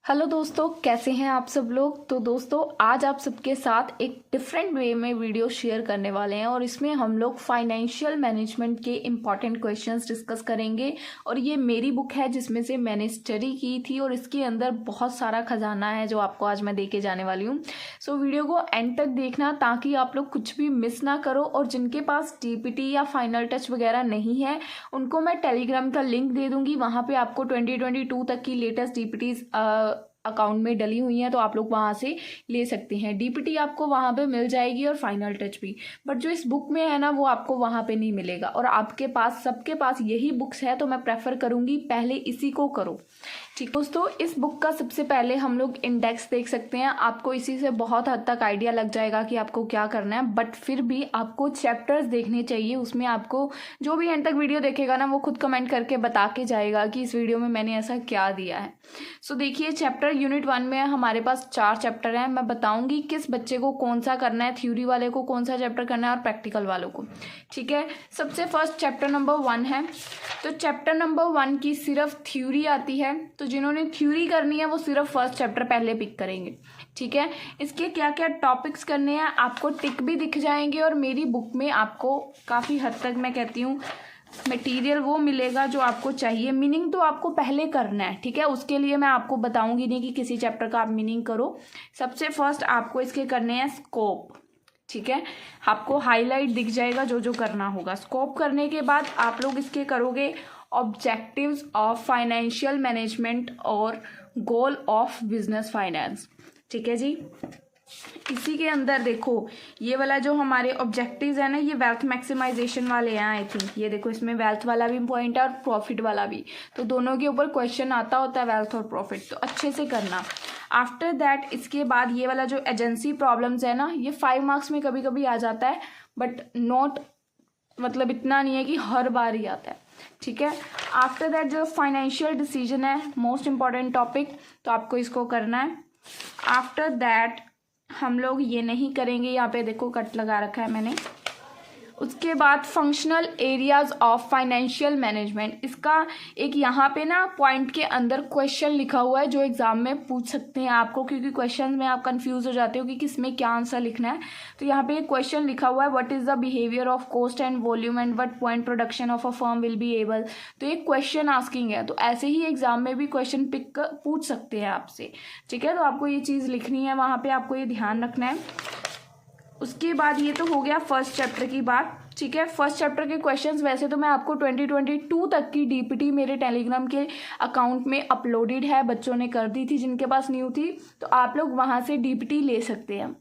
Hello दोस्तों, कैसे हैं आप सब लोग। तो दोस्तों आज आप सबके साथ एक डिफरेंट वे में वीडियो शेयर करने वाले हैं और इसमें हम लोग फाइनेंशियल मैनेजमेंट के इम्पॉर्टेंट क्वेश्चंस डिस्कस करेंगे। और ये मेरी बुक है जिसमें से मैंने स्टडी की थी और इसके अंदर बहुत सारा खजाना है जो आपको आज मैं दे के जाने वाली हूँ। सो वीडियो को एंड तक देखना ताकि आप लोग कुछ भी मिस ना करो। और जिनके पास DPT या फाइनल टच वगैरह नहीं है उनको मैं टेलीग्राम का लिंक दे दूंगी। वहाँ पे आपको 2022 तक की लेटेस्ट DPTs अकाउंट में डली हुई हैं, तो आप लोग वहाँ से ले सकते हैं। DPT आपको वहाँ पे मिल जाएगी और फाइनल टच भी, बट जो इस बुक में है ना वो आपको वहाँ पे नहीं मिलेगा। और आपके पास सबके पास यही बुक्स है तो मैं प्रेफर करूँगी पहले इसी को करो। ठीक दोस्तों, इस बुक का सबसे पहले हम लोग इंडेक्स देख सकते हैं। आपको इसी से बहुत हद तक आइडिया लग जाएगा कि आपको क्या करना है, बट फिर भी आपको चैप्टर्स देखने चाहिए। उसमें आपको जो भी एंड तक वीडियो देखेगा ना वो खुद कमेंट करके बता के जाएगा कि इस वीडियो में मैंने ऐसा क्या दिया है। सो देखिए, चैप्टर यूनिट 1 में हमारे पास 4 चैप्टर हैं। मैं बताऊंगी किस बच्चे को कौन सा करना है, थ्योरी वाले को कौन सा चैप्टर करना है और प्रैक्टिकल वालों को। ठीक है, सबसे फर्स्ट चैप्टर नंबर 1 है। तो चैप्टर नंबर 1 की सिर्फ थ्योरी आती है, तो जिन्होंने थ्योरी करनी है वो सिर्फ फर्स्ट चैप्टर पहले पिक करेंगे। ठीक है, इसके क्या क्या टॉपिक्स करने हैं आपको टिक भी दिख जाएंगे और मेरी बुक में आपको काफ़ी हद तक मैं कहती हूँ मटेरियल वो मिलेगा जो आपको चाहिए। मीनिंग तो आपको पहले करना है, ठीक है। उसके लिए मैं आपको बताऊंगी नहीं कि किसी चैप्टर का आप मीनिंग करो। सबसे फर्स्ट आपको इसके करने हैं स्कोप। ठीक है, आपको हाईलाइट दिख जाएगा जो जो करना होगा। स्कोप करने के बाद आप लोग इसके करोगे ऑब्जेक्टिव्स ऑफ फाइनेंशियल मैनेजमेंट और गोल ऑफ बिजनेस फाइनेंस। ठीक है जी, इसी के अंदर देखो ये वाला जो हमारे ऑब्जेक्टिव्स है ना, ये वेल्थ मैक्सिमाइजेशन वाले हैं। आई थिंक ये देखो, इसमें वेल्थ वाला भी पॉइंट है और प्रॉफिट वाला भी, तो दोनों के ऊपर क्वेश्चन आता होता है, वेल्थ और प्रॉफिट, तो अच्छे से करना। आफ्टर दैट इसके बाद ये वाला जो एजेंसी प्रॉब्लम्स है ना, ये 5 मार्क्स में कभी कभी आ जाता है, बट नॉट मतलब इतना नहीं है कि हर बार ही आता है। ठीक है, आफ्टर दैट जो फाइनेंशियल डिसीजन है, मोस्ट इंपॉर्टेंट टॉपिक, तो आपको इसको करना है। आफ्टर दैट हम लोग ये नहीं करेंगे, यहाँ पे देखो कट लगा रखा है मैंने। उसके बाद functional areas of financial management, इसका एक यहाँ पे ना पॉइंट के अंदर क्वेश्चन लिखा हुआ है जो एग्जाम में पूछ सकते हैं आपको, क्योंकि क्वेश्चन में आप कंफ्यूज हो जाते हो कि किसमें क्या आंसर लिखना है। तो यहाँ पे एक क्वेश्चन लिखा हुआ है, what is the behaviour of cost and volume and what point production of a firm will be able. तो एक क्वेश्चन आस्किंग है, तो ऐसे ही एग्जाम में भी क्वेश्चन पिक कर पूछ सकते हैं आपसे। ठीक है, तो आपको ये चीज़ लिखनी है, वहाँ पे आपको ये ध्यान रखना है। उसके बाद ये तो हो गया फर्स्ट चैप्टर की बात। ठीक है, फर्स्ट चैप्टर के क्वेश्चंस वैसे तो मैं आपको 2022 तक की DPT मेरे टेलीग्राम के अकाउंट में अपलोडेड है, बच्चों ने कर दी थी जिनके पास न्यू थी, तो आप लोग वहाँ से DPT ले सकते हैं।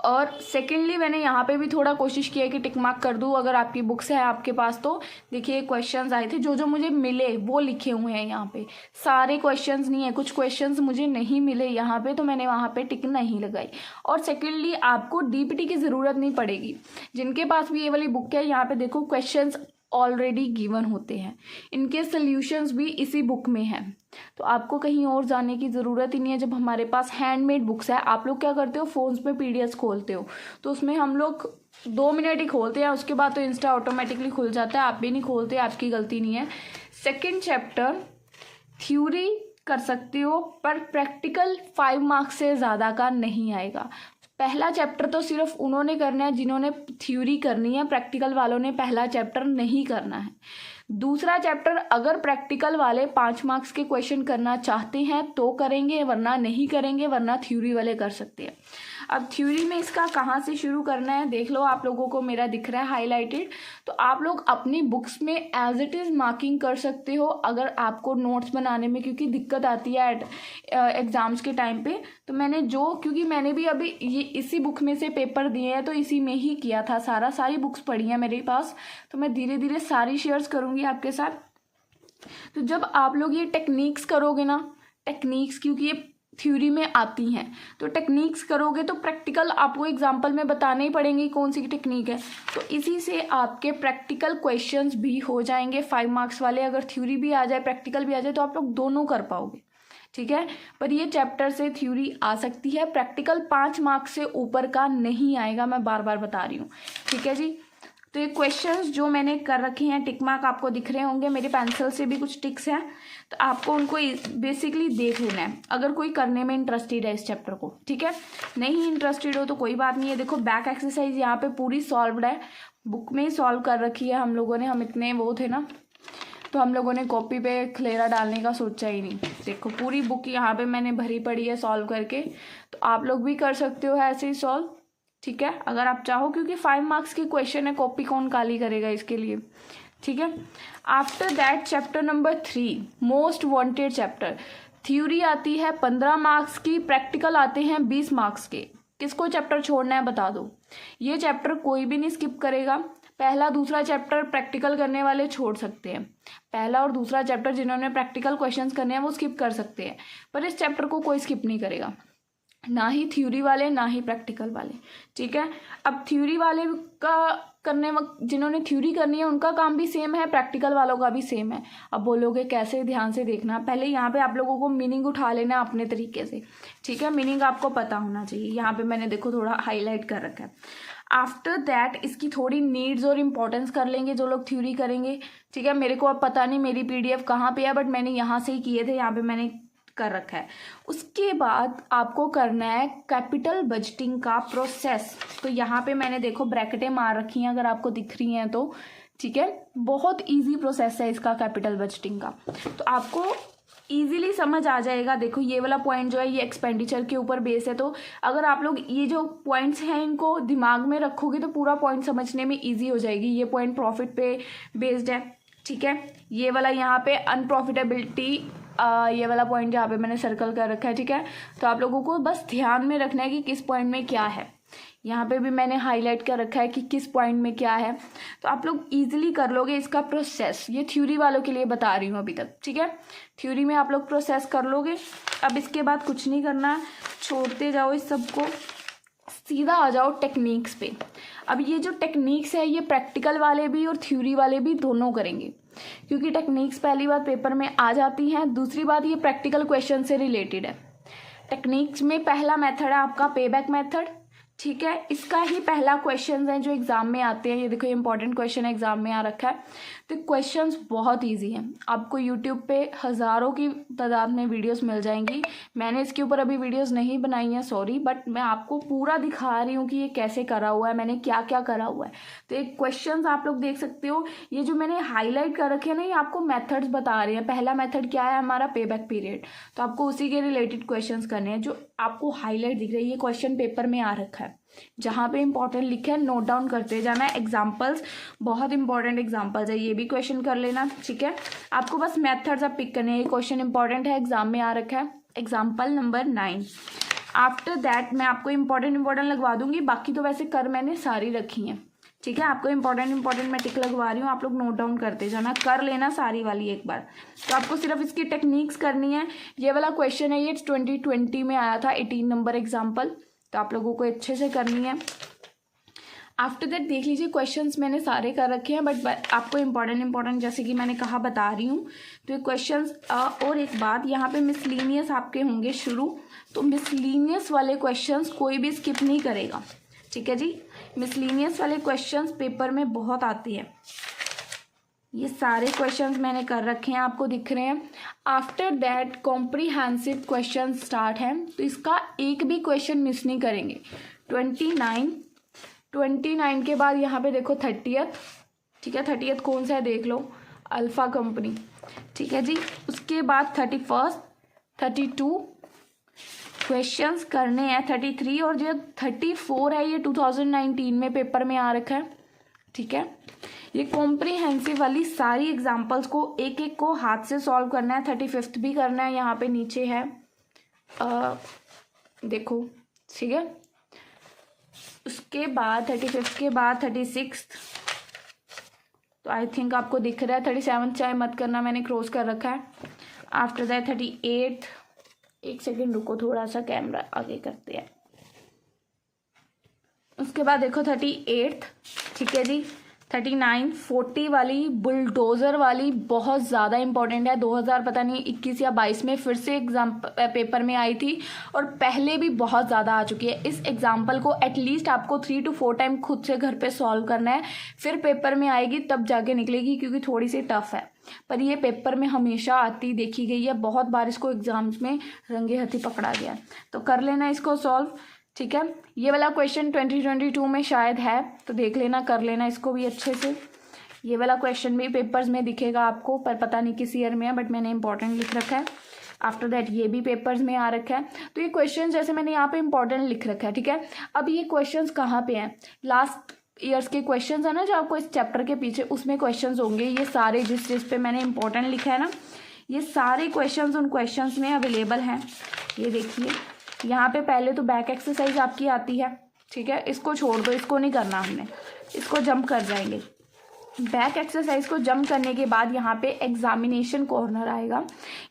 और सेकेंडली मैंने यहाँ पे भी थोड़ा कोशिश किया कि टिक मार्क कर दूँ अगर आपकी बुक्स है आपके पास। तो देखिए क्वेश्चंस आए थे, जो जो मुझे मिले वो लिखे हुए हैं यहाँ पे, सारे क्वेश्चंस नहीं है, कुछ क्वेश्चंस मुझे नहीं मिले यहाँ पे तो मैंने वहाँ पे टिक नहीं लगाई। और सेकेंडली आपको DPT की ज़रूरत नहीं पड़ेगी। जिनके पास भी ये वाली बुक है, यहाँ पे देखो क्वेश्चंस ऑलरेडी गिवन होते हैं, इनके सॉल्यूशंस भी इसी बुक में हैं, तो आपको कहीं और जाने की ज़रूरत ही नहीं है। जब हमारे पास हैंडमेड बुक्स है, आप लोग क्या करते हो फोन्स पे PDF खोलते हो, तो उसमें हम लोग 2 मिनट ही खोलते हैं, उसके बाद तो इंस्टा ऑटोमेटिकली खुल जाता है। आप भी नहीं खोलते, आपकी गलती नहीं है। सेकेंड चैप्टर थ्योरी कर सकते हो, पर प्रैक्टिकल 5 मार्क्स से ज़्यादा का नहीं आएगा। पहला चैप्टर तो सिर्फ उन्होंने करना है जिन्होंने थ्योरी करनी है, प्रैक्टिकल वालों ने पहला चैप्टर नहीं करना है। दूसरा चैप्टर अगर प्रैक्टिकल वाले 5 मार्क्स के क्वेश्चन करना चाहते हैं तो करेंगे, वरना नहीं करेंगे, वरना थ्योरी वाले कर सकते हैं। अब थ्योरी में इसका कहाँ से शुरू करना है देख लो, आप लोगों को मेरा दिख रहा है हाईलाइटेड, तो आप लोग अपनी बुक्स में एज इट इज़ मार्किंग कर सकते हो अगर आपको नोट्स बनाने में क्योंकि दिक्कत आती है एग्ज़ाम्स के टाइम पे। तो क्योंकि मैंने भी अभी ये इसी बुक में से पेपर दिए हैं, तो इसी में ही किया था सारी बुक्स पढ़ी हैं मेरे पास, तो मैं धीरे धीरे सारी शेयर्स करूँगी आपके साथ। तो जब आप लोग ये टेक्निक्स करोगे ना, टेक्निक्स क्योंकि ये थ्योरी में आती हैं, तो टेक्निक्स करोगे तो प्रैक्टिकल आपको एग्जाम्पल में बताने ही पड़ेंगे कौन सी टेक्निक है, तो इसी से आपके प्रैक्टिकल क्वेश्चंस भी हो जाएंगे 5 मार्क्स वाले। अगर थ्योरी भी आ जाए प्रैक्टिकल भी आ जाए तो आप लोग दोनों कर पाओगे। ठीक है, पर ये चैप्टर से थ्योरी आ सकती है, प्रैक्टिकल 5 मार्क्स से ऊपर का नहीं आएगा, मैं बार बार बता रही हूँ। ठीक है जी, तो ये क्वेश्चंस जो मैंने कर रखे हैं, टिक मार्क आपको दिख रहे होंगे, मेरी पेंसिल से भी कुछ टिक्स हैं, तो आपको उनको बेसिकली देख लेना है अगर कोई करने में इंटरेस्टेड है इस चैप्टर को, ठीक है। नहीं इंटरेस्टेड हो तो कोई बात नहीं है। देखो बैक एक्सरसाइज यहाँ पे पूरी सॉल्व्ड है, बुक में ही सॉल्व कर रखी है हम लोगों ने। हम इतने वो थे ना, तो हम लोगों ने कॉपी पे खलेरा डालने का सोचा ही नहीं। देखो पूरी बुक यहाँ पे मैंने भरी पड़ी है सॉल्व करके, तो आप लोग भी कर सकते हो ऐसे ही सॉल्व, ठीक है, अगर आप चाहो, क्योंकि 5 मार्क्स की क्वेश्चन है, कॉपी कौन काली करेगा इसके लिए, ठीक है। After that chapter number 3 most wanted chapter, theory आती है 15 मार्क्स की, प्रैक्टिकल आते हैं 20 मार्क्स के। किसको चैप्टर छोड़ना है बता दो। ये चैप्टर कोई भी नहीं स्किप करेगा। पहला दूसरा चैप्टर प्रैक्टिकल करने वाले छोड़ सकते हैं, पहला और दूसरा चैप्टर जिन्होंने प्रैक्टिकल क्वेश्चंस करने हैं वो स्किप कर सकते हैं, पर इस चैप्टर को कोई स्किप नहीं करेगा, ना ही थ्योरी वाले ना ही प्रैक्टिकल वाले, ठीक है। अब थ्योरी वाले का करने वक्त जिन्होंने थ्योरी करनी है उनका काम भी सेम है, प्रैक्टिकल वालों का भी सेम है। अब बोलोगे कैसे, ध्यान से देखना। पहले यहाँ पे आप लोगों को मीनिंग उठा लेना अपने तरीके से, ठीक है, मीनिंग आपको पता होना चाहिए। यहाँ पे मैंने देखो थोड़ा हाईलाइट कर रखा है। आफ्टर दैट इसकी थोड़ी नीड्स और इम्पोर्टेंस कर लेंगे जो लोग थ्योरी करेंगे, ठीक है। मेरे को अब पता नहीं मेरी PDF कहाँ पे है, बट मैंने यहाँ से ही किए थे, यहाँ पे मैंने कर रखा है। उसके बाद आपको करना है कैपिटल बजटिंग का प्रोसेस। तो यहाँ पे मैंने देखो ब्रैकेटें मार रखी हैं, अगर आपको दिख रही हैं तो, ठीक है। बहुत इजी प्रोसेस है इसका कैपिटल बजटिंग का, तो आपको इजीली समझ आ जाएगा। देखो ये वाला पॉइंट जो है ये एक्सपेंडिचर के ऊपर बेस है, तो अगर आप लोग ये जो पॉइंट्स हैं इनको दिमाग में रखोगे तो पूरा पॉइंट समझने में ईजी हो जाएगी। ये पॉइंट प्रॉफिट पे बेस्ड है, ठीक है। ये वाला यहाँ पे अनप्रॉफिटेबिलिटी, ये वाला पॉइंट यहाँ पे मैंने सर्कल कर रखा है, ठीक है। तो आप लोगों को बस ध्यान में रखना है कि किस पॉइंट में क्या है। यहाँ पे भी मैंने हाईलाइट कर रखा है कि किस पॉइंट में क्या है, तो आप लोग इजीली कर लोगे इसका प्रोसेस। ये थ्योरी वालों के लिए बता रही हूँ अभी तक, ठीक है। थ्योरी में आप लोग प्रोसेस कर लोगे। अब इसके बाद कुछ नहीं करना, छोड़ते जाओ इस सबको, सीधा आ जाओ टेक्निक्स पे। अब ये जो टेक्निक्स है ये प्रैक्टिकल वाले भी और थ्योरी वाले भी दोनों करेंगे, क्योंकि टेक्निक्स पहली बात पेपर में आ जाती हैं, दूसरी बात ये प्रैक्टिकल क्वेश्चन से रिलेटेड है। टेक्निक्स में पहला मेथड है आपका पेबैक मेथड, ठीक है। इसका ही पहला क्वेश्चन है जो एग्जाम में आते हैं। ये देखो ये इंपॉर्टेंट क्वेश्चन एग्जाम में आ रखा है। तो क्वेश्चंस बहुत इजी हैं, आपको यूट्यूब पे हज़ारों की तादाद में वीडियोस मिल जाएंगी। मैंने इसके ऊपर अभी वीडियोस नहीं बनाई हैं, सॉरी, बट मैं आपको पूरा दिखा रही हूँ कि ये कैसे करा हुआ है, मैंने क्या क्या करा हुआ है। तो एक क्वेश्चन आप लोग देख सकते हो, ये जो मैंने हाईलाइट कर रखे हैं ना, ये आपको मैथड्स बता रहे हैं। पहला मैथड क्या है हमारा, पेबैक पीरियड, तो आपको उसी के रिलेटेड क्वेश्चन करने हैं। जो आपको हाईलाइट दिख रही है ये क्वेश्चन पेपर में आ रखा है, जहाँ पे इंपॉर्टेंट लिखा है नोट डाउन करते जाना है। एग्जाम्पल्स बहुत इंपॉर्टेंट एग्जाम्पल्स है, ये भी क्वेश्चन कर लेना, ठीक है। आपको बस मेथड्स आप पिक करने हैं। ये क्वेश्चन इंपॉर्टेंट है, एग्जाम में आ रखा है, एग्जाम्पल नंबर 9। आफ्टर दैट मैं आपको इंपॉर्टेंट लगवा दूंगी, बाकी तो वैसे कर मैंने सारी रखी हैं, ठीक है। आपको इंपॉर्टेंट मैं टिक लगवा रही हूँ, आप लोग नोट डाउन करते जाना, कर लेना सारी वाली एक बार। तो आपको सिर्फ इसकी टेक्निक्स करनी है। ये वाला क्वेश्चन है ये 2020 में आया था, 18 नंबर एग्जाम्पल, तो आप लोगों को अच्छे से करनी है। आफ्टर दैट देख लीजिए क्वेश्चंस मैंने सारे कर रखे हैं, बट आपको इंपॉर्टेंट जैसे कि मैंने कहा बता रही हूँ। तो ये क्वेश्चंस और एक बात, यहाँ पे मिसलीनियस आपके होंगे शुरू, तो मिसलीनियस वाले क्वेश्चंस कोई भी स्किप नहीं करेगा, ठीक है जी। मिसलीनियस वाले क्वेश्चंस पेपर में बहुत आते हैं। ये सारे क्वेश्चंस मैंने कर रखे हैं, आपको दिख रहे हैं। After that comprehensive question start है, तो इसका एक भी क्वेश्चन मिस नहीं करेंगे। 29 के बाद यहाँ पे देखो 30th, ठीक है। 30th कौन सा है देख लो, अल्फा कंपनी, ठीक है जी। उसके बाद 31, 32 क्वेश्चंस करने हैं, 33 और जो 34 है ये 2019 में पेपर में आ रखा है, ठीक है। ये कॉम्प्रीहेंसिव वाली सारी एग्जाम्पल्स को एक एक को हाथ से सॉल्व करना है। 35th भी करना है, यहाँ पे नीचे है देखो, ठीक है। उसके बाद 35th के बाद 36th, तो आई थिंक आपको दिख रहा है। 37 चाहे मत करना, मैंने क्रॉस कर रखा है। आफ्टर दैट 38, एक सेकेंड रुको, थोड़ा सा कैमरा आगे करते हैं। उसके बाद देखो 38th, ठीक है जी। 39, 40 वाली बुलडोज़र वाली बहुत ज़्यादा इंपॉर्टेंट है। 2000 पता नहीं 21 या 22 में फिर से एग्जाम पेपर में आई थी और पहले भी बहुत ज़्यादा आ चुकी है। इस एग्जाम्पल को एटलीस्ट आपको 3 to 4 टाइम खुद से घर पे सॉल्व करना है, फिर पेपर में आएगी तब जाके निकलेगी, क्योंकि थोड़ी सी टफ है। पर ये पेपर में हमेशा आती देखी गई है, बहुत बार इसको एग्जाम्स में रंगे हाथी पकड़ा गया। तो कर लेना इसको सॉल्व, ठीक है। ये वाला क्वेश्चन 2022 में शायद है, तो देख लेना, कर लेना इसको भी अच्छे से। ये वाला क्वेश्चन भी पेपर्स में दिखेगा आपको, पर पता नहीं किस ईयर में है, बट मैंने इंपॉर्टेंट लिख रखा है। आफ्टर दैट ये भी पेपर्स में आ रखा है। तो ये क्वेश्चन जैसे मैंने यहाँ पे इंपॉर्टेंट लिख रखा है, ठीक है। अब ये क्वेश्चंस कहाँ पे हैं? लास्ट ईयर्स के क्वेश्चंस है ना जो आपको इस चैप्टर के पीछे, उसमें क्वेश्चंस होंगे। ये सारे जिस पे मैंने इंपॉर्टेंट लिखा है ना, ये सारे क्वेश्चंस उन क्वेश्चंस में अवेलेबल हैं। ये देखिए यहाँ पे पहले तो बैक एक्सरसाइज आपकी आती है, ठीक है। इसको छोड़ दो, इसको नहीं करना हमने, इसको जंप कर जाएंगे। बैक एक्सरसाइज को जंप करने के बाद यहाँ पे एग्जामिनेशन कॉर्नर आएगा।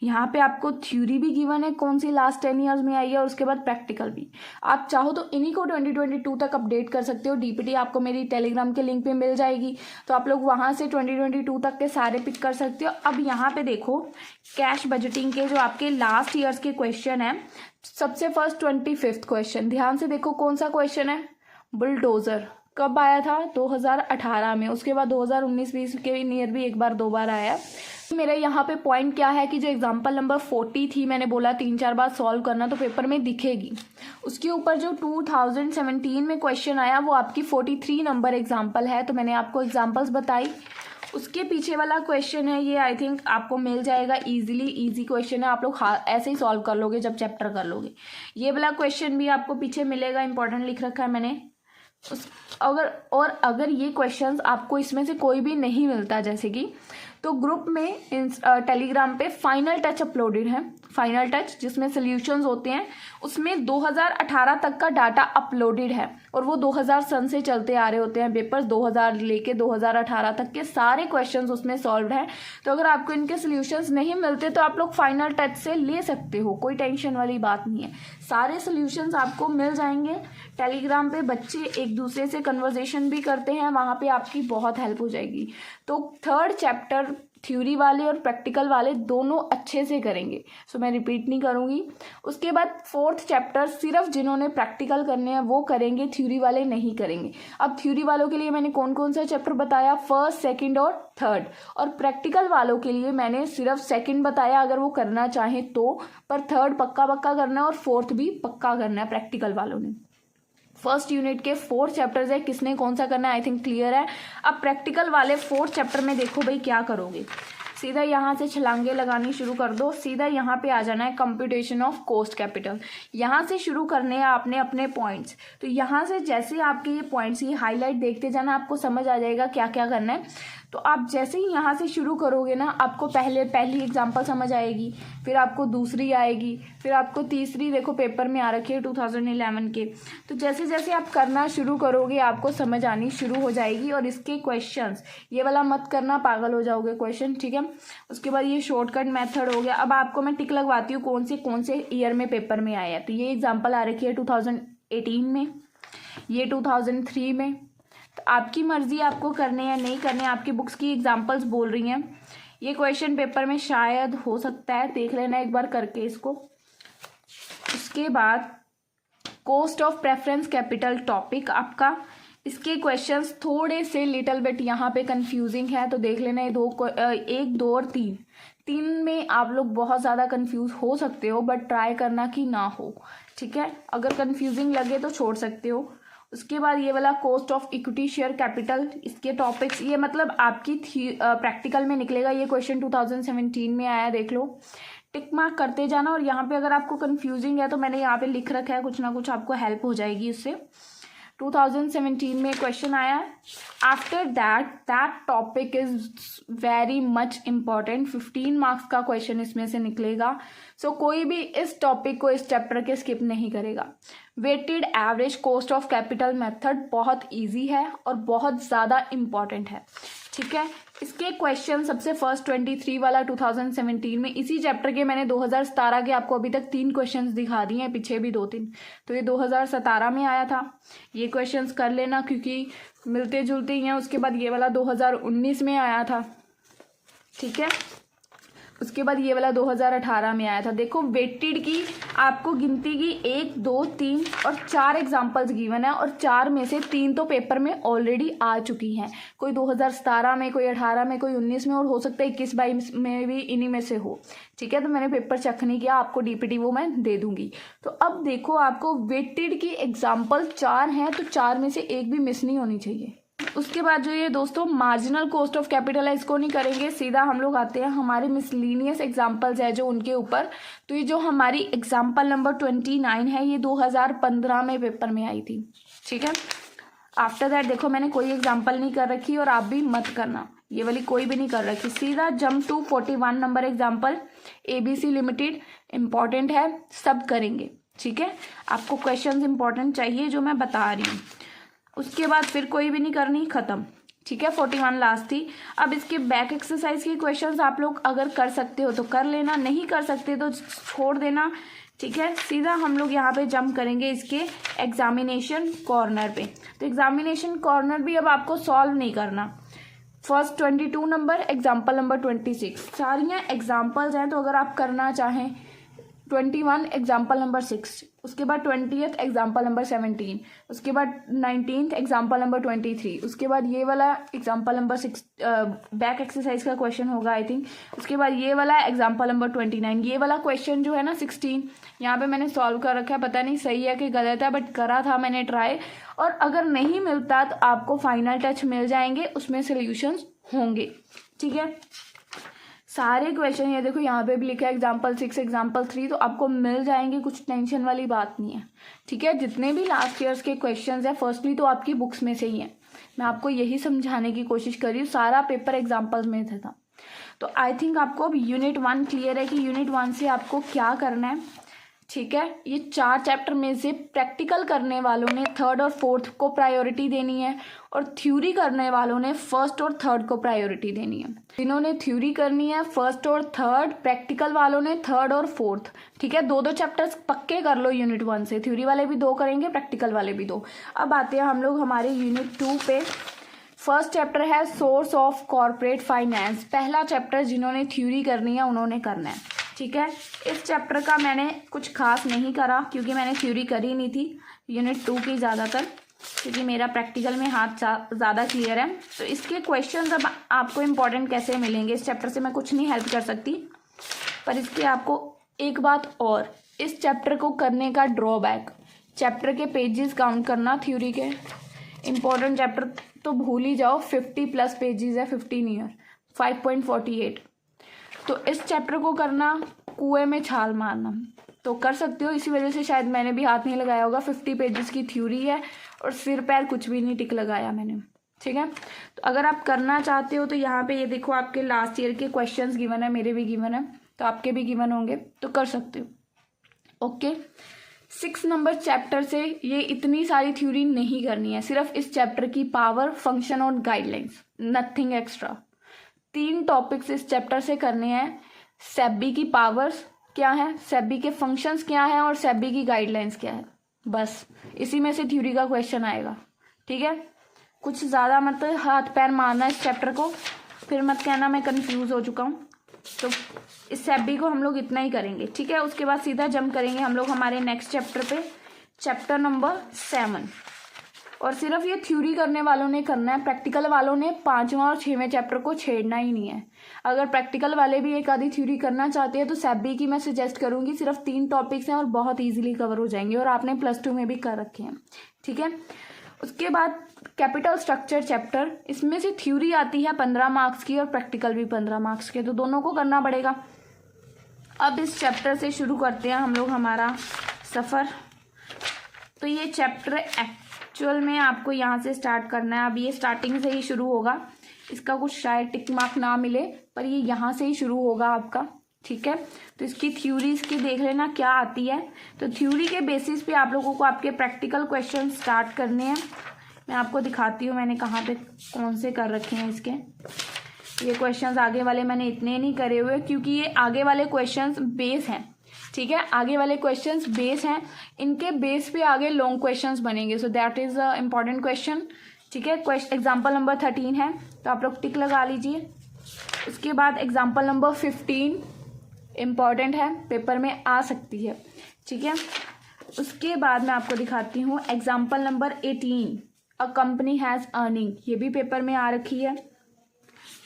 यहाँ पे आपको थ्योरी भी गिवन है कौन सी लास्ट 10 ईयर्स में आई है, और उसके बाद प्रैक्टिकल भी। आप चाहो तो इन्हीं को 2022 तक अपडेट कर सकते हो। डीपीटी आपको मेरी टेलीग्राम के लिंक पे मिल जाएगी, तो आप लोग वहाँ से 2022 तक के सारे पिक कर सकते हो। अब यहाँ पे देखो कैश बजटिंग के जो आपके लास्ट ईयर्स के क्वेश्चन है। सबसे फर्स्ट 25th क्वेश्चन, ध्यान से देखो कौन सा क्वेश्चन है। बुलडोजर कब आया था? 2018 में। उसके बाद 2019-20 के नियर भी एक बार 2 बार आया। मेरा यहाँ पे पॉइंट क्या है कि जो एग्जाम्पल नंबर 40 थी, मैंने बोला 3-4 बार सॉल्व करना तो पेपर में दिखेगी। उसके ऊपर जो 2017 में क्वेश्चन आया वो आपकी 43 नंबर एग्जाम्पल है, तो मैंने आपको एग्जाम्पल्स बताई। उसके पीछे वाला क्वेश्चन है ये, आई थिंक आपको मिल जाएगा इजीली। इजी क्वेश्चन है, आप लोग ऐसे ही सॉल्व कर लोगे जब चैप्टर कर लोगे। ये वाला क्वेश्चन भी आपको पीछे मिलेगा, इंपॉर्टेंट लिख रखा है मैंने। अगर ये क्वेश्चंस आपको इसमें से कोई भी नहीं मिलता, जैसे कि, तो ग्रुप में टेलीग्राम पे फाइनल टच अपलोडेड है। फाइनल टच जिसमें सॉल्यूशंस होते हैं, उसमें 2018 तक का डाटा अपलोडेड है, और वो 2000 सन से चलते आ रहे होते हैं पेपर्स। 2000 लेके 2018 तक के सारे क्वेश्चंस उसमें सॉल्व हैं। तो अगर आपको इनके सॉल्यूशंस नहीं मिलते तो आप लोग फाइनल टच से ले सकते हो, कोई टेंशन वाली बात नहीं है। सारे सॉल्यूशंस आपको मिल जाएंगे टेलीग्राम पे। बच्चे एक दूसरे से कन्वर्सेशन भी करते हैं, वहाँ पे आपकी बहुत हेल्प हो जाएगी। तो 3rd चैप्टर थ्योरी वाले और प्रैक्टिकल वाले दोनों अच्छे से करेंगे, सो मैं रिपीट नहीं करूँगी। उसके बाद 4th चैप्टर सिर्फ जिन्होंने प्रैक्टिकल करने हैं वो करेंगे, थ्योरी वाले नहीं करेंगे। अब थ्योरी वालों के लिए मैंने कौन कौन सा चैप्टर बताया? 1st, 2nd और 3rd। और प्रैक्टिकल वालों के लिए मैंने सिर्फ 2nd बताया अगर वो करना चाहें तो, पर 3rd पक्का करना है और 4th भी पक्का करना है प्रैक्टिकल वालों ने। 1st यूनिट के 4 चैप्टर्स है, किसने कौन सा करना है आई थिंक क्लियर है। अब प्रैक्टिकल वाले 4th चैप्टर में देखो भाई क्या करोगे। सीधा यहाँ से छलांगे लगानी शुरू कर दो, सीधा यहाँ पे आ जाना है कंप्यूटेशन ऑफ कॉस्ट कैपिटल। यहाँ से शुरू करने हैं आपने अपने पॉइंट्स। तो यहाँ से जैसे आपके ये पॉइंट्स, ये हाईलाइट देखते जाना, आपको समझ आ जाएगा क्या क्या करना है। तो आप जैसे ही यहाँ से शुरू करोगे ना, आपको पहली एग्जांपल समझ आएगी, फिर आपको दूसरी आएगी, फिर आपको तीसरी, देखो पेपर में आ रखी है 2011 के। तो जैसे जैसे आप करना शुरू करोगे आपको समझ आनी शुरू हो जाएगी। और इसके क्वेश्चंस, ये वाला मत करना, पागल हो जाओगे क्वेश्चन, ठीक है। उसके बाद ये शॉर्टकट मेथड हो गया। अब आपको मैं टिक लगवाती हूँ कौन से ईयर में पेपर में आया है। तो ये एग्जाम्पल आ रखी है 2018 में, ये 2003 में। तो आपकी मर्जी आपको करने या नहीं करने, आपकी बुक्स की एग्जाम्पल्स बोल रही हैं। ये क्वेश्चन पेपर में शायद हो सकता है, देख लेना एक बार करके इसको। उसके बाद cost of preference capital topic आपका, इसके क्वेश्चंस थोड़े से लिटिल बिट यहाँ पे कंफ्यूजिंग है, तो देख लेना। ये 1, 2 और 3 में आप लोग बहुत ज़्यादा कंफ्यूज हो सकते हो, बट ट्राई करना कि ना हो, ठीक है। अगर कंफ्यूजिंग लगे तो छोड़ सकते हो। उसके बाद ये वाला cost of equity share capital, इसके टॉपिक्स, ये मतलब आपकी प्रैक्टिकल में निकलेगा। ये क्वेश्चन 2017 में आया, देख लो, टिक मार्क करते जाना। और यहाँ पे अगर आपको कंफ्यूजिंग है तो मैंने यहाँ पे लिख रखा है, कुछ ना कुछ आपको हेल्प हो जाएगी उससे। 2017 में क्वेश्चन आया। After that topic is very much important, 15 marks का क्वेश्चन इसमें से निकलेगा। सो कोई भी इस टॉपिक को इस चैप्टर के स्किप नहीं करेगा। Weighted average cost of capital method बहुत इजी है और बहुत ज़्यादा इम्पॉर्टेंट है, ठीक है। इसके क्वेश्चन सबसे फर्स्ट 23 वाला 2017 में, इसी चैप्टर के मैंने 2017 के आपको अभी तक 3 क्वेश्चंस दिखा दिए हैं, पीछे भी 2-3, तो ये 2017 में आया था। ये क्वेश्चंस कर लेना क्योंकि मिलते जुलते ही हैं। उसके बाद ये वाला 2019 में आया था, ठीक है। उसके बाद ये वाला 2018 में आया था। देखो वेटेड की आपको गिनती की 1, 2, 3 और 4 एग्जाम्पल्स गिवन है, और 4 में से 3 तो पेपर में ऑलरेडी आ चुकी हैं। कोई 2017 में, कोई 18 में, कोई 19 में, और हो सकता है 21-22 में भी इन्हीं में से हो, ठीक है। तो मैंने पेपर चेक नहीं किया, आपको डीपीटी वो मैं दे दूंगी। तो अब देखो आपको वेटेड की एग्जाम्पल 4 हैं, तो 4 में से एक भी मिस नहीं होनी चाहिए। उसके बाद जो ये दोस्तों मार्जिनल कॉस्ट ऑफ कैपिटल है, इसको नहीं करेंगे, सीधा हम लोग आते हैं हमारे मिसलीनियस एग्जाम्पल्स है जो उनके ऊपर। तो ये जो हमारी एग्जाम्पल नंबर 29 है, ये 2015 में पेपर में आई थी, ठीक है। आफ्टर दैट देखो मैंने कोई एग्जाम्पल नहीं कर रखी, और आप भी मत करना, ये वाली कोई भी नहीं कर रखी। सीधा jump to 41 number example, ABC limited, important है, सब करेंगे, ठीक है। आपको क्वेश्चन इंपॉर्टेंट चाहिए जो मैं बता रही हूँ। उसके बाद फिर कोई भी नहीं करनी, खत्म, ठीक है। 41 लास्ट थी। अब इसके बैक एक्सरसाइज के क्वेश्चंस आप लोग अगर कर सकते हो तो कर लेना, नहीं कर सकते तो छोड़ देना, ठीक है। सीधा हम लोग यहाँ पे जंप करेंगे इसके एग्जामिनेशन कॉर्नर पे। तो एग्जामिनेशन कॉर्नर भी अब आपको सॉल्व नहीं करना। फर्स्ट 22 नंबर, एग्जाम्पल नंबर 26, सारियाँ एग्जाम्पल्स हैं। तो अगर आप करना चाहें 21 एग्जाम्पल नंबर 6, उसके बाद 20th एग्जाम्पल नंबर 17, उसके बाद 19th एग्जाम्पल नंबर 23, उसके बाद ये वाला एग्जाम्पल नंबर 6 बैक एक्सरसाइज का क्वेश्चन होगा आई थिंक। उसके बाद ये वाला एग्जाम्पल नंबर 29, ये वाला क्वेश्चन जो है ना 16, यहाँ पे मैंने सॉल्व कर रखा है, पता नहीं सही है कि गलत है, बट करा था मैंने ट्राई। और अगर नहीं मिलता तो आपको फाइनल टच मिल जाएंगे, उसमें सोल्यूशंस होंगे, ठीक है। सारे क्वेश्चन ये देखो यहाँ पे भी लिखा है एग्जाम्पल 6, एग्जाम्पल 3, तो आपको मिल जाएंगे, कुछ टेंशन वाली बात नहीं है, ठीक है। जितने भी लास्ट ईयर्स के क्वेश्चंस हैं फर्स्टली तो आपकी बुक्स में से ही हैं, मैं आपको यही समझाने की कोशिश कर रही हूँ, सारा पेपर एग्जाम्पल्स में था। तो आई थिंक आपको अब यूनिट 1 क्लियर है कि यूनिट 1 से आपको क्या करना है, ठीक है। ये 4 चैप्टर में से प्रैक्टिकल करने वालों ने 3rd और 4th को प्रायोरिटी देनी है, और थ्योरी करने वालों ने 1st और 3rd को प्रायोरिटी देनी है। जिन्होंने थ्योरी करनी है 1st और 3rd, प्रैक्टिकल वालों ने 3rd और 4th, ठीक है। 2-2 चैप्टर्स पक्के कर लो यूनिट 1 से, थ्योरी वाले भी 2 करेंगे, प्रैक्टिकल वाले भी 2। अब आते हैं हम लोग हमारे यूनिट 2 पे। फर्स्ट चैप्टर है सोर्स ऑफ कॉर्पोरेट फाइनेंस। पहला चैप्टर जिन्होंने थ्योरी करनी है उन्होंने करना है, ठीक है। इस चैप्टर का मैंने कुछ खास नहीं करा क्योंकि मैंने थ्योरी करी नहीं थी यूनिट 2 की ज़्यादातर, क्योंकि मेरा प्रैक्टिकल में हाथ ज़्यादा क्लियर है। तो इसके क्वेश्चंस अब आपको इम्पोर्टेंट कैसे मिलेंगे, इस चैप्टर से मैं कुछ नहीं हेल्प कर सकती, पर इसके आपको एक बात और, इस चैप्टर को करने का ड्रॉबैक, चैप्टर के पेजेस काउंट करना, थ्योरी के इम्पोर्टेंट चैप्टर तो भूल ही जाओ, 50+ पेजेस है, 15 ईयर 5.48। तो इस चैप्टर को करना कुएं में छाल मारना, तो कर सकते हो, इसी वजह से शायद मैंने भी हाथ नहीं लगाया होगा। 50 पेजेस की थ्योरी है और सिर पैर कुछ भी नहीं टिक लगाया मैंने, ठीक है। तो अगर आप करना चाहते हो तो यहाँ पे ये देखो आपके लास्ट ईयर के क्वेश्चंस गिवन है, मेरे भी गिवन है, तो आपके भी गिवन होंगे, तो कर सकते हो, ओके। 6 नंबर चैप्टर से ये इतनी सारी थ्योरी नहीं करनी है, सिर्फ इस चैप्टर की पावर, फंक्शन और गाइडलाइंस, नथिंग एक्स्ट्रा। 3 टॉपिक्स इस चैप्टर से करने हैं। सेबी की पावर्स क्या है, सेबी के फंक्शंस क्या हैं, और सेबी की गाइडलाइंस क्या है, बस इसी में से थ्योरी का क्वेश्चन आएगा, ठीक है। कुछ ज़्यादा मत हाथ पैर मारना इस चैप्टर को, फिर मत कहना मैं कंफ्यूज हो चुका हूँ। तो इस सेबी को हम लोग इतना ही करेंगे, ठीक है। उसके बाद सीधा जंप करेंगे हम लोग हमारे नेक्स्ट चैप्टर पे, चैप्टर नंबर 7। और सिर्फ ये थ्योरी करने वालों ने करना है, प्रैक्टिकल वालों ने 5वां और 6वें चैप्टर को छेड़ना ही नहीं है। अगर प्रैक्टिकल वाले भी एक आधी थ्योरी करना चाहते हैं तो सेबी की मैं सजेस्ट करूंगी, सिर्फ 3 टॉपिक्स हैं और बहुत इजीली कवर हो जाएंगे, और आपने +2 में भी कर रखे हैं, ठीक है। उसके बाद कैपिटल स्ट्रक्चर चैप्टर, इसमें से थ्योरी आती है 15 मार्क्स की और प्रैक्टिकल भी 15 मार्क्स के, तो दोनों को करना पड़ेगा। अब इस चैप्टर से शुरू करते हैं हम लोग हमारा सफ़र। तो ये चैप्टर एक्चुअल में आपको यहाँ से स्टार्ट करना है, अब ये स्टार्टिंग से ही शुरू होगा, इसका कुछ शायद टिक मार्क ना मिले, पर ये यहाँ से ही शुरू होगा आपका, ठीक है। तो इसकी थ्योरी इसकी देख लेना क्या आती है। तो थ्योरी के बेसिस पे आप लोगों को आपके प्रैक्टिकल क्वेश्चन स्टार्ट करने हैं। मैं आपको दिखाती हूँ मैंने कहाँ पे कौन से कर रखे हैं इसके। ये क्वेश्चंस आगे वाले मैंने इतने नहीं करे हुए क्योंकि ये आगे वाले क्वेश्चंस बेस हैं, ठीक है, आगे वाले क्वेश्चंस बेस हैं, इनके बेस पे आगे लॉन्ग क्वेश्चंस बनेंगे। So that is a important question, ठीक है। एग्जाम्पल नंबर 13 है तो आप लोग टिक लगा लीजिए। उसके बाद एग्जाम्पल नंबर 15 इम्पॉर्टेंट है, पेपर में आ सकती है, ठीक है। उसके बाद मैं आपको दिखाती हूँ example number 18, a company has earning, ये भी पेपर में आ रखी है।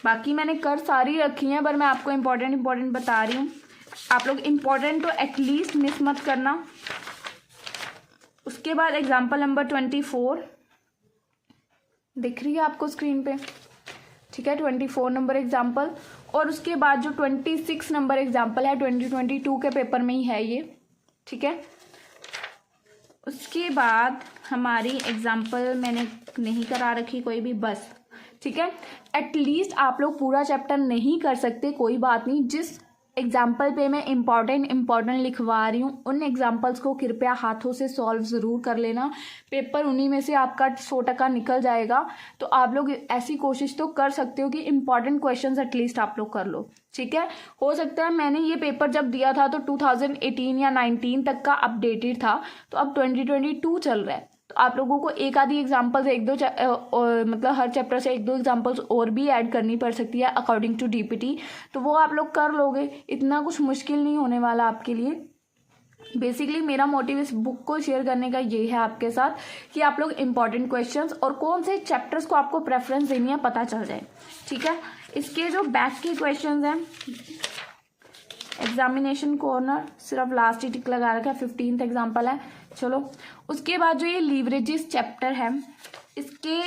बाकी मैंने कर सारी रखी हैं पर मैं आपको इम्पोर्टेंट बता रही हूँ। आप लोग इम्पोर्टेंट तो एटलीस्ट मिस मत करना। उसके बाद एग्जाम्पल नंबर 24 दिख रही है आपको स्क्रीन पे, ठीक है, 24 नंबर एग्जाम्पल। और उसके बाद जो 26 नंबर एग्जाम्पल है 2022 के पेपर में ही है ये, ठीक है। उसके बाद हमारी एग्जाम्पल मैंने नहीं करा रखी कोई भी, बस, ठीक है। एटलीस्ट आप लोग पूरा चैप्टर नहीं कर सकते, कोई बात नहीं, जिस एग्जाम्पल पे मैं इम्पॉर्टेंट लिखवा रही हूँ उन एग्जाम्पल्स को कृपया हाथों से सॉल्व ज़रूर कर लेना। पेपर उन्हीं में से आपका 100% निकल जाएगा। तो आप लोग ऐसी कोशिश तो कर सकते हो कि इम्पॉर्टेंट क्वेश्चंस एटलीस्ट आप लोग कर लो, ठीक है। हो सकता है मैंने ये पेपर जब दिया था तो 2018 या 19 तक का अपडेटेड था, तो अब 2022 चल रहा है, तो आप लोगों को एक आधी एग्जाम्पल्स मतलब हर चैप्टर से 1-2 एग्जाम्पल्स और भी ऐड करनी पड़ सकती है अकॉर्डिंग टू डीपीटी, तो वो आप लोग कर लोगे, इतना कुछ मुश्किल नहीं होने वाला आपके लिए। बेसिकली मेरा मोटिव इस बुक को शेयर करने का ये है आपके साथ कि आप लोग इम्पॉर्टेंट क्वेश्चंस और कौन से चैप्टर्स को आपको प्रेफरेंस देनी है पता चल जाए, ठीक है। इसके जो बैक के क्वेश्चंस हैं, एग्जामिनेशन कॉर्नर सिर्फ लास्ट ही टिक लगा रखा है, 15th एग्जाम्पल है, चलो। उसके बाद जो ये लीवरेजेस चैप्टर है, इसके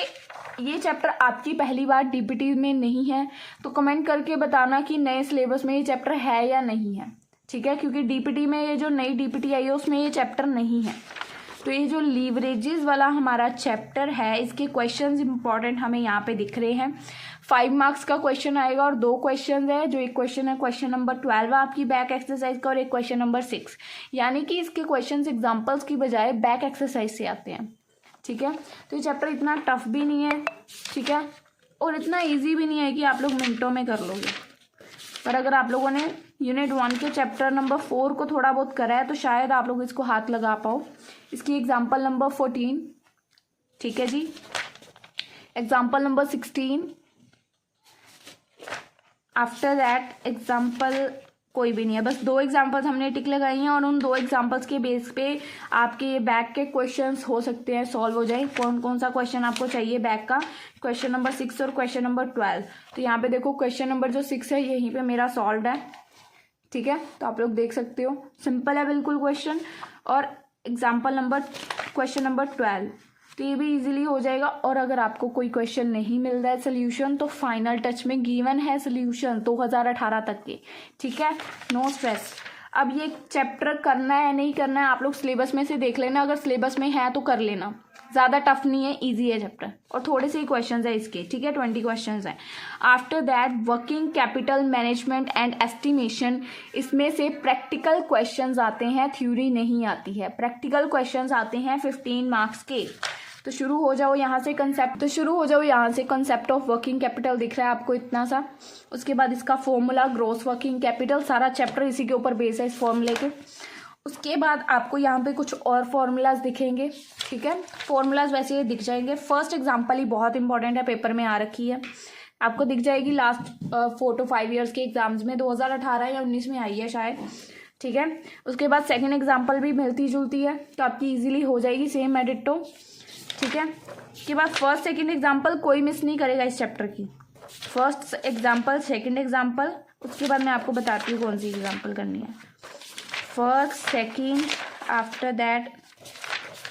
ये चैप्टर आपकी पहली बार डीपीटी में नहीं है तो कमेंट करके बताना कि नए सिलेबस में ये चैप्टर है या नहीं है, ठीक है, क्योंकि डीपीटी में ये जो नई डीपीटी आई है उसमें ये चैप्टर नहीं है। तो ये जो लीवरेजेस वाला हमारा चैप्टर है इसके क्वेश्चंस इंपॉर्टेंट हमें यहाँ पे दिख रहे हैं। 5 मार्क्स का क्वेश्चन आएगा और 2 क्वेश्चन है, जो एक क्वेश्चन है क्वेश्चन नंबर 12 आपकी बैक एक्सरसाइज का और एक क्वेश्चन नंबर 6, यानी कि इसके क्वेश्चन एग्जाम्पल्स की बजाय बैक एक्सरसाइज से आते हैं, ठीक है। तो ये चैप्टर इतना टफ भी नहीं है, ठीक है, और इतना ईजी भी नहीं है कि आप लोग मिनटों में कर लोगे। पर अगर आप लोगों ने यूनिट 1 के चैप्टर नंबर 4 को थोड़ा बहुत करा है तो शायद आप लोग इसको हाथ लगा पाओ। इसकी एग्जाम्पल नंबर 14, ठीक है जी, example number 16, after that example कोई भी नहीं है, बस 2 एग्जाम्पल्स हमने टिक लगाई हैं और उन 2 एग्जाम्पल्स के बेस पे आपके बैक के क्वेश्चंस हो सकते हैं सॉल्व हो जाए। कौन कौन सा क्वेश्चन आपको चाहिए बैक का, क्वेश्चन नंबर 6 और क्वेश्चन नंबर 12। तो यहाँ पे देखो क्वेश्चन नंबर जो 6 है यहीं पे मेरा सॉल्व है, ठीक है, तो आप लोग देख सकते हो सिंपल है बिल्कुल क्वेश्चन। और एग्जाम्पल नंबर क्वेश्चन नंबर 12 तो ये भी इजीली हो जाएगा। और अगर आपको कोई क्वेश्चन नहीं मिल रहा है सोल्यूशन तो फाइनल टच में गिवन है सोल्यूशन 2018 तक के, ठीक है, नो स्ट्रेस। अब ये चैप्टर करना है नहीं करना है आप लोग सिलेबस में से देख लेना, अगर सिलेबस में है तो कर लेना, ज़्यादा टफ नहीं है, इजी है चैप्टर और थोड़े से ही क्वेश्चंस है इसके, ठीक है, 20 क्वेश्चंस हैं। After that working capital management and estimation, इसमें से प्रैक्टिकल क्वेश्चंस आते हैं, थ्योरी नहीं आती है, प्रैक्टिकल क्वेश्चंस आते हैं 15 मार्क्स के। तो शुरू हो जाओ यहाँ से कंसेप्ट ऑफ वर्किंग कैपिटल दिख रहा है आपको इतना सा। उसके बाद इसका फॉर्मूला ग्रॉस वर्किंग कैपिटल, सारा चैप्टर इसी के ऊपर बेस है इस फॉर्मूले के। उसके बाद आपको यहाँ पे कुछ और फॉर्मूलाज दिखेंगे, ठीक है, फॉर्मूलाज वैसे ही दिख जाएंगे। फर्स्ट एग्जाम्पल ही बहुत इंपॉर्टेंट है, पेपर में आ रखी है, आपको दिख जाएगी लास्ट 4 to 5 ईयर्स के एग्जाम्स में, 2018 या 19 में आई है शायद, ठीक है। उसके बाद सेकेंड एग्जाम्पल भी मिलती जुलती है तो आपकी ईजिली हो जाएगी, सेम है डिट्टो, ठीक है। उसके बाद फर्स्ट सेकंड एग्जाम्पल कोई मिस नहीं करेगा इस चैप्टर की, फर्स्ट एग्जाम्पल सेकंड एग्जाम्पल। उसके बाद मैं आपको बताती हूँ कौन सी एग्जाम्पल करनी है, first second, after that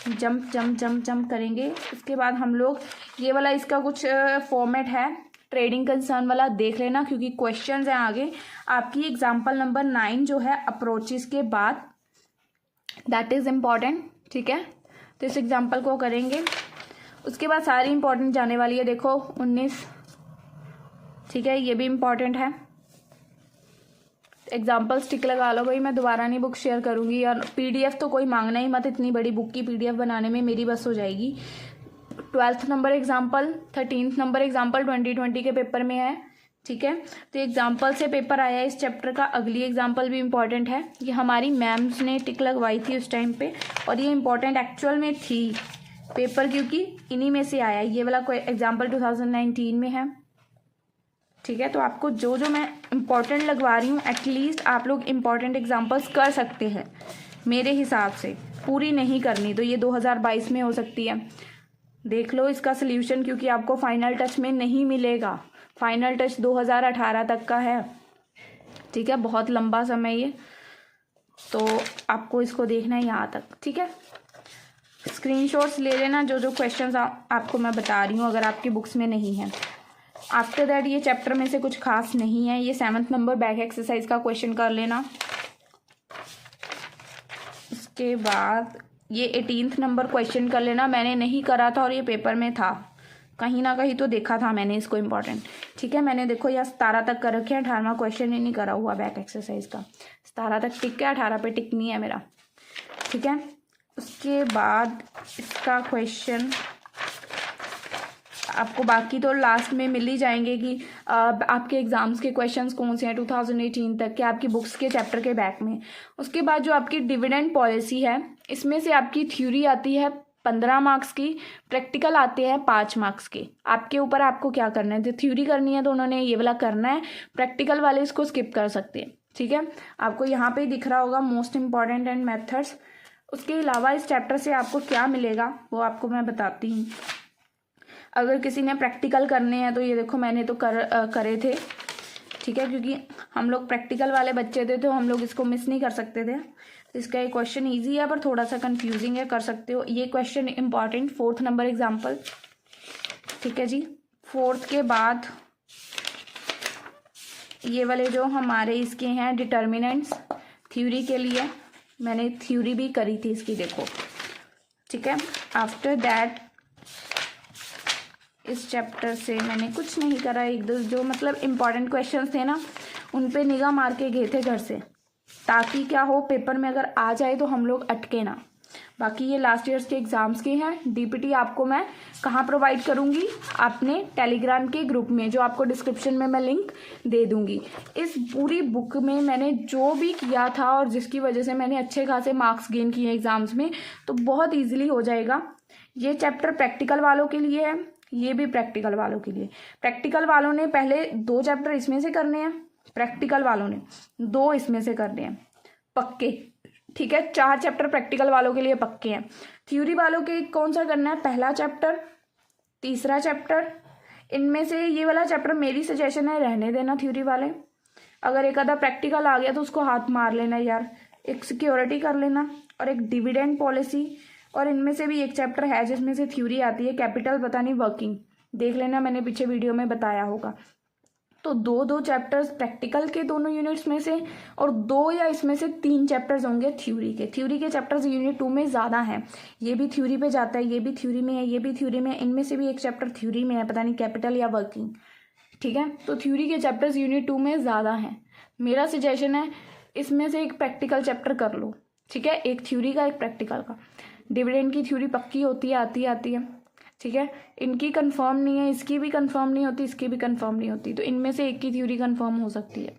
jump करेंगे। उसके बाद हम लोग ये वाला इसका कुछ फॉर्मेट है ट्रेडिंग कंसर्न वाला, देख लेना क्योंकि क्वेश्चंस हैं आगे आपकी। एग्जाम्पल नंबर 9 जो है अप्रोचेस के बाद, दैट इज इम्पॉर्टेंट, ठीक है, तो इस एग्जाम्पल को करेंगे। उसके बाद सारी इंपॉर्टेंट जाने वाली है, देखो 19, ठीक है, ये भी इम्पॉर्टेंट है। एग्जाम्पल स्टिक लगा लो भाई, मैं दोबारा नहीं बुक शेयर करूँगी और पीडीएफ तो कोई मांगना ही मत, इतनी बड़ी बुक की पीडीएफ बनाने में मेरी बस हो जाएगी। 12th number example, 13th number example 2020 के पेपर में है, ठीक है। तो एग्जाम्पल से पेपर आया है इस चैप्टर का। अगली एग्जाम्पल भी इम्पॉर्टेंट है, ये हमारी मैम्स ने टिक लगवाई थी उस टाइम पे, और ये इम्पॉर्टेंट एक्चुअल में थी पेपर, क्योंकि इन्हीं में से आया। ये वाला कोई एग्जाम्पल 2019 में है, ठीक है। तो आपको जो जो मैं इम्पॉर्टेंट लगवा रही हूँ, एटलीस्ट आप लोग इम्पॉर्टेंट एग्जाम्पल्स कर सकते हैं मेरे हिसाब से। पूरी नहीं करनी तो ये 2022 में हो सकती है। देख लो इसका सल्यूशन, क्योंकि आपको फाइनल टच में नहीं मिलेगा। फाइनल टच 2018 तक का है, ठीक है। बहुत लंबा समय ये, तो आपको इसको देखना है यहाँ तक, ठीक है। स्क्रीनशॉट्स ले लेना जो जो क्वेश्चंस आपको मैं बता रही हूँ, अगर आपकी बुक्स में नहीं है। आफ्टर दैट ये चैप्टर में से कुछ खास नहीं है। ये 7th नंबर बैक एक्सरसाइज का क्वेश्चन कर लेना। इसके बाद ये 18th नंबर क्वेश्चन कर लेना। मैंने नहीं करा था और ये पेपर में था, कहीं ना कहीं तो देखा था मैंने इसको इम्पोर्टेंट, ठीक है। मैंने देखो यह 17 तक कर रखे हैं, 18वां क्वेश्चन ही नहीं करा हुआ बैक एक्सरसाइज का। 17 तक टिक है, 18 पे टिक नहीं है मेरा, ठीक है। उसके बाद इसका क्वेश्चन आपको बाकी तो लास्ट में मिल ही जाएंगे कि आपके एग्जाम्स के क्वेश्चंस कौन से हैं 2018 तक के आपकी बुक्स के चैप्टर के बैक में। उसके बाद जो आपकी डिविडेंड पॉलिसी है, इसमें से आपकी थ्योरी आती है 15 मार्क्स की, प्रैक्टिकल आते हैं 5 मार्क्स के। आपके ऊपर आपको क्या करना है। तो थ्योरी करनी है तो उन्होंने ये वाला करना है, प्रैक्टिकल वाले इसको स्किप कर सकते हैं, ठीक है। आपको यहाँ पे दिख रहा होगा मोस्ट इम्पॉर्टेंट एंड मेथड्स। उसके अलावा इस चैप्टर से आपको क्या मिलेगा वो आपको मैं बताती हूँ। अगर किसी ने प्रैक्टिकल करने हैं तो ये देखो मैंने तो करे थे, ठीक है, क्योंकि हम लोग प्रैक्टिकल वाले बच्चे थे तो हम लोग इसको मिस नहीं कर सकते थे। तो इसका ये क्वेश्चन इजी है पर थोड़ा सा कंफ्यूजिंग है, कर सकते हो। ये question important 4th number example, ठीक है जी। 4th के बाद ये वाले जो हमारे इसके हैं डिटर्मिनेंट्स, थ्योरी के लिए मैंने थ्योरी भी करी थी इसकी, देखो, ठीक है। आफ्टर दैट इस चैप्टर से मैंने कुछ नहीं करा, एक दो जो मतलब इम्पॉर्टेंट क्वेश्चंस थे ना उन पे निगाह मार के गए थे घर से, ताकि क्या हो पेपर में अगर आ जाए तो हम लोग अटके ना। बाकी ये लास्ट ईयर्स के एग्जाम्स के हैं। डीपीटी आपको मैं कहाँ प्रोवाइड करूँगी, अपने टेलीग्राम के ग्रुप में, जो आपको डिस्क्रिप्शन में मैं लिंक दे दूँगी। इस पूरी बुक में मैंने जो भी किया था और जिसकी वजह से मैंने अच्छे खासे मार्क्स गेन किए एग्जाम्स में, तो बहुत ईजिली हो जाएगा। ये चैप्टर प्रैक्टिकल वालों के लिए है, ये भी प्रैक्टिकल वालों के लिए। प्रैक्टिकल वालों ने पहले 2 चैप्टर इसमें से करने हैं, प्रैक्टिकल वालों ने 2 इसमें से करने हैं पक्के, ठीक है। 4 चैप्टर प्रैक्टिकल वालों के लिए पक्के हैं। थ्योरी वालों के कौन सा करना है, पहला चैप्टर, तीसरा चैप्टर। इनमें से ये वाला चैप्टर मेरी सजेशन है रहने देना थ्योरी वाले। अगर एक आधा प्रैक्टिकल आ गया तो उसको हाथ मार लेना यार। एक सिक्योरिटी कर लेना और एक डिविडेंड पॉलिसी, और इनमें से भी एक चैप्टर है जिसमें से थ्योरी आती है, कैपिटल पता नहीं वर्किंग, देख लेना, मैंने पीछे वीडियो में बताया होगा। तो 2 चैप्टर्स प्रैक्टिकल के दोनों यूनिट्स में से, और 2 या इसमें से 3 चैप्टर्स होंगे थ्योरी के। थ्योरी के चैप्टर्स यूनिट 2 में ज़्यादा हैं, ये भी थ्योरी पे जाता है, ये भी थ्योरी में है, ये भी थ्योरी में है। इनमें से भी एक चैप्टर थ्योरी में है, पता नहीं कैपिटल या वर्किंग, ठीक है। तो थ्योरी के चैप्टर्स यूनिट 2 में ज़्यादा हैं। मेरा सजेशन है इसमें से एक प्रैक्टिकल चैप्टर कर लो, ठीक है, एक थ्योरी का एक प्रैक्टिकल का। डिविडेंड की थ्योरी पक्की होती है, आती है, ठीक है। इनकी कंफर्म नहीं है, इसकी भी कंफर्म नहीं होती, इसकी भी कंफर्म नहीं होती, तो इनमें से एक की थ्योरी कंफर्म हो सकती है,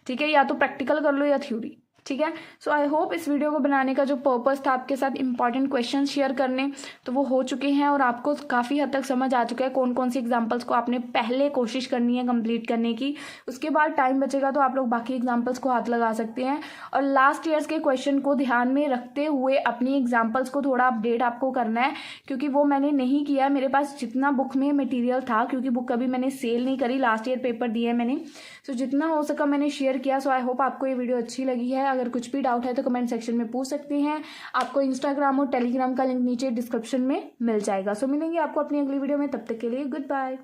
ठीक है। या तो प्रैक्टिकल कर लो या थ्योरी, ठीक है। सो आई होप इस वीडियो को बनाने का जो पर्पस था आपके साथ इंपॉर्टेंट क्वेश्चन शेयर करने, तो वो हो चुके हैं और आपको काफ़ी हद तक समझ आ चुका है कौन कौन सी एग्जांपल्स को आपने पहले कोशिश करनी है कंप्लीट करने की। उसके बाद टाइम बचेगा तो आप लोग बाकी एग्जांपल्स को हाथ लगा सकते हैं, और लास्ट ईयर्स के क्वेश्चन को ध्यान में रखते हुए अपनी एग्जाम्पल्स को थोड़ा अपडेट आपको करना है, क्योंकि वो मैंने नहीं किया। मेरे पास जितना बुक में मटीरियल था, क्योंकि बुक कभी मैंने सेल नहीं करी, लास्ट ईयर पेपर दिए मैंने, तो जितना हो सका मैंने शेयर किया। सो आई होप आपको ये वीडियो अच्छी लगी है। अगर कुछ भी डाउट है तो कमेंट सेक्शन में पूछ सकते हैं। आपको इंस्टाग्राम और टेलीग्राम का लिंक नीचे डिस्क्रिप्शन में मिल जाएगा। सो मिलेंगे आपको अपनी अगली वीडियो में, तब तक के लिए गुड बाय।